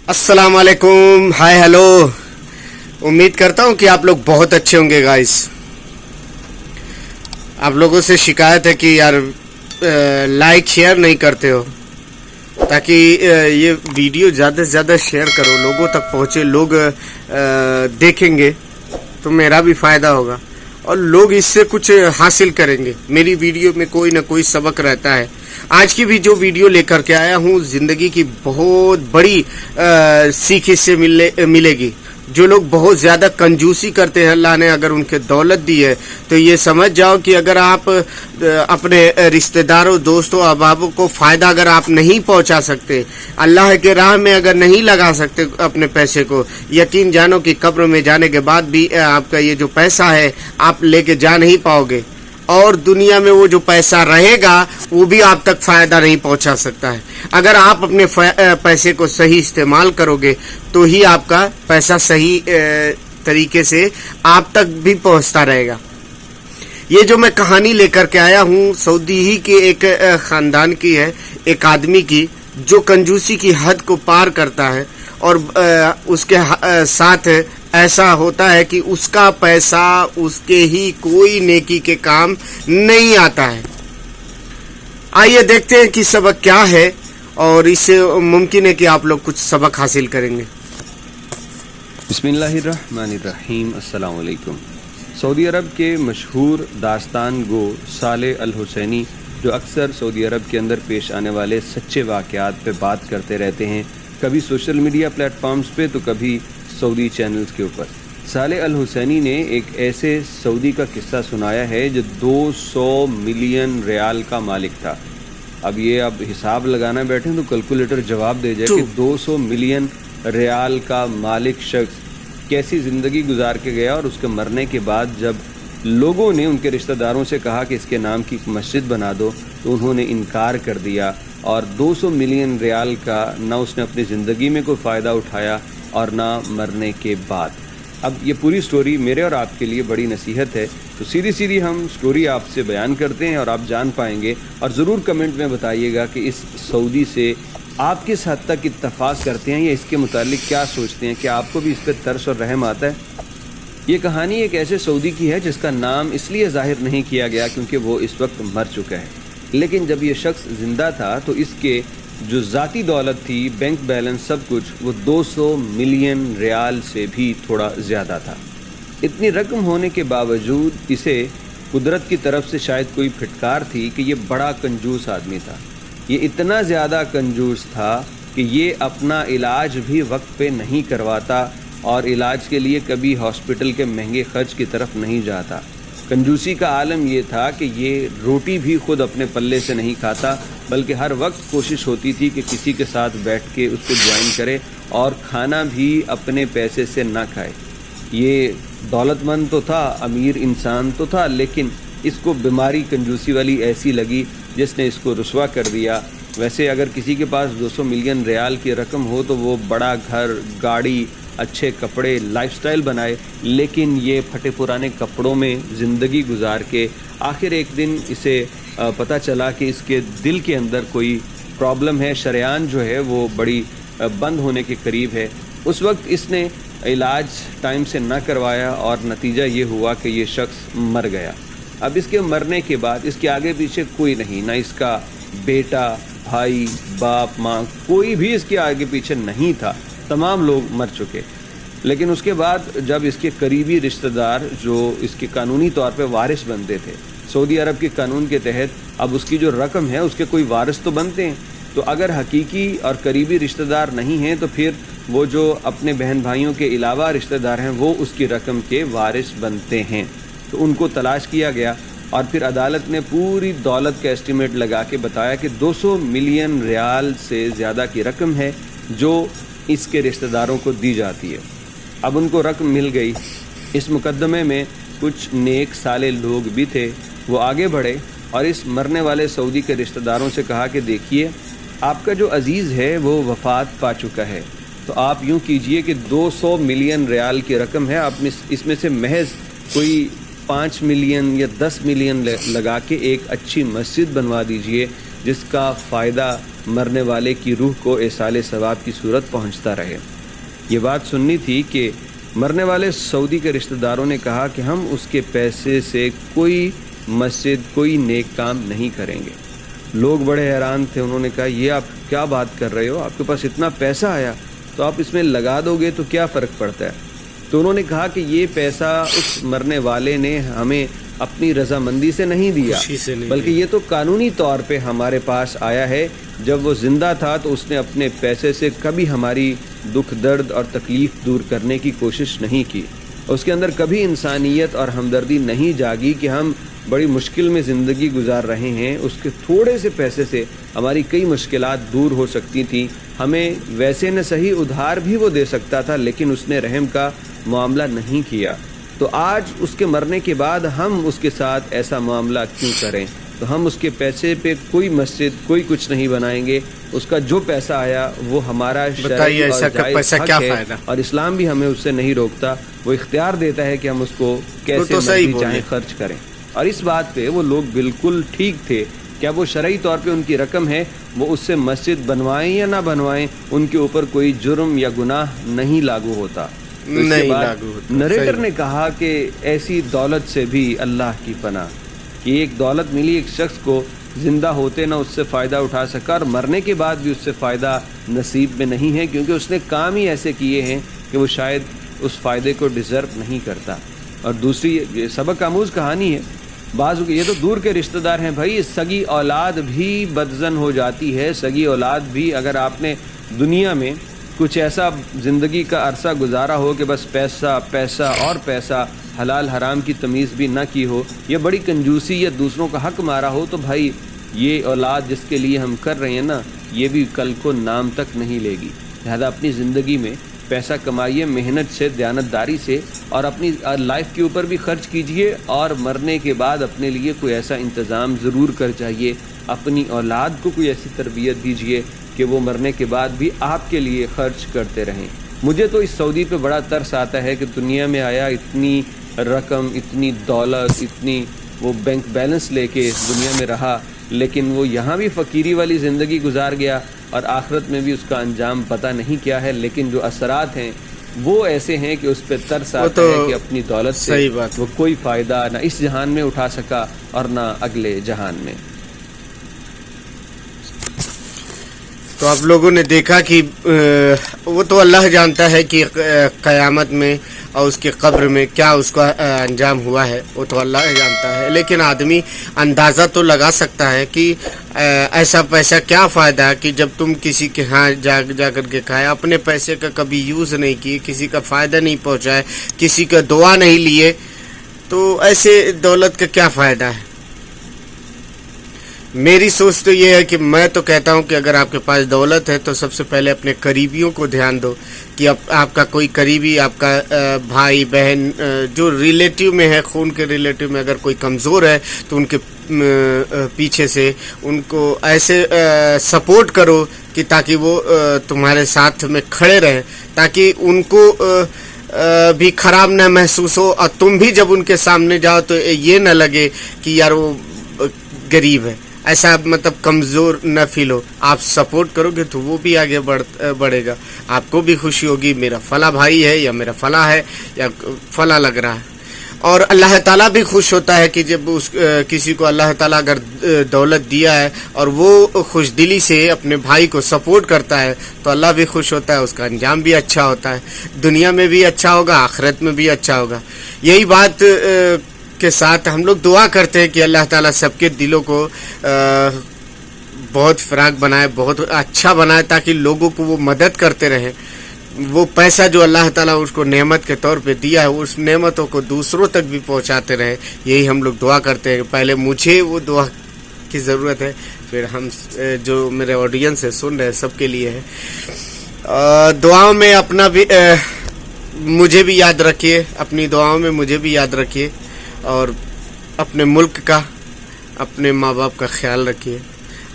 अस्सलाम वालेकुम, hi hello. उम्मीद करता हूँ कि आप लोग बहुत अच्छे होंगे गाइस। आप लोगों से शिकायत है कि यार लाइक शेयर नहीं करते हो, ताकि ये वीडियो ज़्यादा से ज़्यादा शेयर करो, लोगों तक पहुँचे, लोग देखेंगे तो मेरा भी फ़ायदा होगा और लोग इससे कुछ हासिल करेंगे। मेरी वीडियो में कोई ना कोई सबक रहता है। आज की भी जो वीडियो लेकर के आया हूँ, ज़िंदगी की बहुत बड़ी सीख इससे मिलेगी। जो लोग बहुत ज़्यादा कंजूसी करते हैं, अल्लाह ने अगर उनके दौलत दी है तो ये समझ जाओ कि अगर आप अपने रिश्तेदारों, दोस्तों, अहबाबों को फ़ायदा अगर आप नहीं पहुंचा सकते, अल्लाह के राह में अगर नहीं लगा सकते अपने पैसे को, यकीन जानो कि कब्र में जाने के बाद भी आपका ये जो पैसा है आप लेके जा नहीं पाओगे, और दुनिया में वो जो पैसा रहेगा वो भी आप तक फ़ायदा नहीं पहुंचा सकता है। अगर आप अपने पैसे को सही इस्तेमाल करोगे तो ही आपका पैसा सही तरीके से आप तक भी पहुंचता रहेगा। ये जो मैं कहानी लेकर के आया हूँ, सऊदी ही के एक ख़ानदान की है, एक आदमी की जो कंजूसी की हद को पार करता है और उसके साथ ऐसा होता है कि उसका पैसा उसके ही कोई नेकी के काम नहीं आता है। आइए देखते हैं कि सबक क्या है और इससे मुमकिन है कि आप लोग कुछ सबक हासिल करेंगे। बिस्मिल्लाहिर्रहमानिर्रहीम। अस्सलाम वालेकुम। सऊदी अरब के मशहूर दास्तान गो साले अल हुसैनी, जो अक्सर सऊदी अरब के अंदर पेश आने वाले सच्चे वाक़यात पे बात करते रहते हैं, कभी सोशल मीडिया प्लेटफॉर्म्स पे तो कभी सऊदी चैनल्स के ऊपर। साले अल हुसैनी ने एक ऐसे सऊदी का किस्सा सुनाया है जो 200 मिलियन रियाल का मालिक था। अब हिसाब लगाना बैठे तो कैलकुलेटर जवाब दे जाए कि 200 मिलियन रियाल का मालिक शख्स कैसी ज़िंदगी गुजार के गया, और उसके मरने के बाद जब लोगों ने उनके रिश्तेदारों से कहा कि इसके नाम की मस्जिद बना दो तो उन्होंने इनकार कर दिया, और 200 मिलियन रियाल का ना उसने अपनी ज़िंदगी में कोई फ़ायदा उठाया और ना मरने के बाद। अब ये पूरी स्टोरी मेरे और आपके लिए बड़ी नसीहत है, तो सीधी सीधी हम स्टोरी आपसे बयान करते हैं और आप जान पाएंगे। और ज़रूर कमेंट में बताइएगा कि इस सऊदी से आप किस हद तक इत्तफाक करते हैं या इसके मुतालिक क्या सोचते हैं, कि आपको भी इस पर तरस और रहम आता है। ये कहानी एक ऐसे सऊदी की है जिसका नाम इसलिए ज़ाहिर नहीं किया गया क्योंकि वो इस वक्त मर चुका है, लेकिन जब ये शख्स ज़िंदा था तो इसके जो ज़ाती दौलत थी, बैंक बैलेंस, सब कुछ, वो 200 मिलियन रियाल से भी थोड़ा ज़्यादा था। इतनी रकम होने के बावजूद इसे कुदरत की तरफ से शायद कोई फिटकार थी कि ये बड़ा कंजूस आदमी था। ये इतना ज़्यादा कंजूस था कि ये अपना इलाज भी वक्त पे नहीं करवाता और इलाज के लिए कभी हॉस्पिटल के महंगे खर्च की तरफ नहीं जाता। कंजूसी का आलम ये था कि ये रोटी भी खुद अपने पल्ले से नहीं खाता, बल्कि हर वक्त कोशिश होती थी कि किसी के साथ बैठ के उसको ज्वाइन करे और खाना भी अपने पैसे से ना खाए। ये दौलतमंद तो था, अमीर इंसान तो था, लेकिन इसको बीमारी कंजूसी वाली ऐसी लगी जिसने इसको रुसवा कर दिया। वैसे अगर किसी के पास 200 मिलियन रियाल की रकम हो तो वो बड़ा घर, गाड़ी, अच्छे कपड़े, लाइफस्टाइल बनाए, लेकिन ये फटे पुराने कपड़ों में ज़िंदगी गुजार के आखिर एक दिन इसे पता चला कि इसके दिल के अंदर कोई प्रॉब्लम है, शरेआन जो है वो बड़ी बंद होने के करीब है। उस वक्त इसने इलाज टाइम से ना करवाया और नतीजा ये हुआ कि ये शख्स मर गया। अब इसके मरने के बाद इसके आगे पीछे कोई नहीं, ना इसका बेटा, भाई, बाप, माँ, कोई भी इसके आगे पीछे नहीं था, तमाम लोग मर चुके। लेकिन उसके बाद जब इसके करीबी रिश्तेदार जो इसके कानूनी तौर पे वारिस बनते थे, सऊदी अरब के कानून के तहत अब उसकी जो रकम है उसके कोई वारिस तो बनते हैं, तो अगर हकीकी और करीबी रिश्तेदार नहीं हैं तो फिर वो जो अपने बहन भाइयों के अलावा रिश्तेदार हैं वो उसकी रकम के वारिस बनते हैं। तो उनको तलाश किया गया और फिर अदालत ने पूरी दौलत का एस्टीमेट लगा के बताया कि 200 मिलियन रियाल से ज़्यादा की रकम है जो इसके रिश्तेदारों को दी जाती है। अब उनको रकम मिल गई। इस मुकदमे में कुछ नेक साले लोग भी थे, वो आगे बढ़े और इस मरने वाले सऊदी के रिश्तेदारों से कहा कि देखिए, आपका जो अजीज़ है वो वफ़ात पा चुका है, तो आप यूँ कीजिए कि 200 मिलियन रियाल की रकम है, आप इसमें से महज कोई 5 मिलियन या 10 मिलियन लगा के एक अच्छी मस्जिद बनवा दीजिए جس کا فائدہ مرنے والے کی روح کو ایصال ثواب کی صورت پہنچتا رہے۔ یہ بات سننی تھی کہ مرنے والے سعودی کے رشتہ داروں نے کہا کہ ہم اس کے پیسے سے کوئی مسجد کوئی نیک کام نہیں کریں گے۔ لوگ بڑے حیران تھے، انہوں نے کہا یہ آپ کیا بات کر رہے ہو، آپ کے پاس اتنا پیسہ آیا تو آپ اس میں لگا دو گے تو کیا فرق پڑتا ہے؟ تو انہوں نے کہا کہ یہ پیسہ اس مرنے والے نے ہمیں اپنی رضامندی سے نہیں دیا، بلکہ یہ تو قانونی طور پہ ہمارے پاس آیا ہے۔ جب وہ زندہ تھا تو اس نے اپنے پیسے سے کبھی ہماری دکھ درد اور تکلیف دور کرنے کی کوشش نہیں کی، اس کے اندر کبھی انسانیت اور ہمدردی نہیں جاگی کہ ہم بڑی مشکل میں زندگی گزار رہے ہیں، اس کے تھوڑے سے پیسے سے ہماری کئی مشکلات دور ہو سکتی تھیں۔ ہمیں ویسے نہ صحیح ادھار بھی وہ دے سکتا تھا، لیکن اس نے رحم کا معاملہ نہیں کیا۔ تو آج اس کے مرنے کے بعد ہم اس کے ساتھ ایسا معاملہ کیوں کریں؟ تو ہم اس کے پیسے پہ کوئی مسجد کوئی کچھ نہیں بنائیں گے، اس کا جو پیسہ آیا وہ ہمارا شرعی اور جائز حق ہے، اور اسلام بھی ہمیں اس سے نہیں روکتا، وہ اختیار دیتا ہے کہ ہم اس کو کیسے مرضی چاہیں خرچ کریں۔ اور اس بات پہ وہ لوگ بالکل ٹھیک تھے کہ اب وہ شرعی طور پہ ان کی رقم ہے، وہ اس سے مسجد بنوائیں یا نہ بنوائیں، ان کے اوپر کوئی جرم یا گناہ نہیں لاگو ہوتا۔ نریٹر نے کہا کہ ایسی دولت سے بھی اللہ کی پناہ، کہ ایک دولت ملی ایک شخص کو، زندہ ہوتے نہ اس سے فائدہ اٹھا سکا اور مرنے کے بعد بھی اس سے فائدہ نصیب میں نہیں ہے، کیونکہ اس نے کام ہی ایسے کیے ہیں کہ وہ شاید اس فائدے کو ڈیزرو نہیں کرتا۔ اور دوسری یہ سبق آموز کہانی ہے، بعض یہ تو دور کے رشتہ دار ہیں بھائی، سگی اولاد بھی بدزن ہو جاتی ہے۔ سگی اولاد بھی اگر آپ نے دنیا میں کچھ ایسا زندگی کا عرصہ گزارا ہو کہ بس پیسہ پیسہ اور پیسہ، حلال حرام کی تمیز بھی نہ کی ہو، یا بڑی کنجوسی یا دوسروں کا حق مارا ہو، تو بھائی یہ اولاد جس کے لیے ہم کر رہے ہیں نا، یہ بھی کل کو نام تک نہیں لے گی۔ لہذا اپنی زندگی میں پیسہ کمائیے محنت سے، دیانتداری سے، اور اپنی لائف کے اوپر بھی خرچ کیجئے، اور مرنے کے بعد اپنے لیے کوئی ایسا انتظام ضرور کر چاہیے، اپنی اولاد کو کوئی ایسی تربیت دیجئے کہ وہ مرنے کے بعد بھی آپ کے لیے خرچ کرتے رہیں۔ مجھے تو اس سعودی پہ بڑا ترس آتا ہے کہ دنیا میں آیا، اتنی رقم، اتنی دولت، اتنی وہ بینک بیلنس لے کے دنیا میں رہا، لیکن وہ یہاں بھی فقیری والی زندگی گزار گیا، اور آخرت میں بھی اس کا انجام پتہ نہیں کیا ہے، لیکن جو اثرات ہیں وہ ایسے ہیں کہ اس پہ ترس آتا ہے کہ اپنی دولت سے وہ کوئی فائدہ نہ اس جہان میں اٹھا سکا اور نہ اگلے جہان میں۔ تو آپ لوگوں نے دیکھا کہ وہ تو اللہ جانتا ہے کہ قیامت میں اور اس کے قبر میں کیا اس کا انجام ہوا ہے، وہ تو اللہ جانتا ہے، لیکن آدمی اندازہ تو لگا سکتا ہے کہ ایسا پیسہ کیا فائدہ ہے کہ جب تم کسی کے ہاں جا کر کے کھائے، اپنے پیسے کا کبھی یوز نہیں کیے، کسی کا فائدہ نہیں پہنچائے، کسی کا دعا نہیں لیے، تو ایسے دولت کا کیا فائدہ ہے؟ میری سوچ تو یہ ہے کہ میں تو کہتا ہوں کہ اگر آپ کے پاس دولت ہے تو سب سے پہلے اپنے قریبیوں کو دھیان دو، کہ آپ کا کوئی قریبی، آپ کا بھائی بہن جو ریلیٹیو میں ہے، خون کے ریلیٹیو میں اگر کوئی کمزور ہے تو ان کے پیچھے سے ان کو ایسے سپورٹ کرو کہ تاکہ وہ تمہارے ساتھ میں کھڑے رہیں، تاکہ ان کو بھی خراب نہ محسوس ہو، اور تم بھی جب ان کے سامنے جاؤ تو یہ نہ لگے کہ یار وہ غریب ہے، ایسا مطلب کمزور نہ فیل ہو۔ آپ سپورٹ کرو گے تو وہ بھی آگے بڑھے گا، آپ کو بھی خوشی ہوگی، میرا فلاں بھائی ہے یا میرا فلاں ہے یا فلاں لگ رہا ہے۔ اور اللہ تعالیٰ بھی خوش ہوتا ہے کہ جب کسی کو اللہ تعالیٰ اگر دولت دیا ہے اور وہ خوش دلی سے اپنے بھائی کو سپورٹ کرتا ہے تو اللہ بھی خوش ہوتا ہے، اس کا انجام بھی اچھا ہوتا ہے، دنیا میں بھی اچھا ہوگا، آخرت میں بھی اچھا ہوگا۔ یہی بات کے ساتھ ہم لوگ دعا کرتے ہیں کہ اللہ تعالیٰ سب کے دلوں کو بہت فراغ بنائے، بہت اچھا بنائے، تاکہ لوگوں کو وہ مدد کرتے رہیں۔ وہ پیسہ جو اللہ تعالیٰ اس کو نعمت کے طور پہ دیا ہے، اس نعمتوں کو دوسروں تک بھی پہنچاتے رہے، یہی ہم لوگ دعا کرتے ہیں۔ پہلے مجھے وہ دعا کی ضرورت ہے، پھر ہم جو میرے آڈینس ہے سن رہے سب کے لیے ہے۔ دعاؤں میں اپنا بھی مجھے بھی یاد رکھیے، اپنی دعاؤں میں مجھے بھی یاد رکھیے، اور اپنے ملک کا، اپنے ماں باپ کا خیال رکھیے۔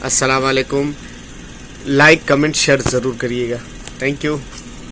السلام علیکم۔ لائک کمنٹ شیئر ضرور کریے گا۔ Thank you.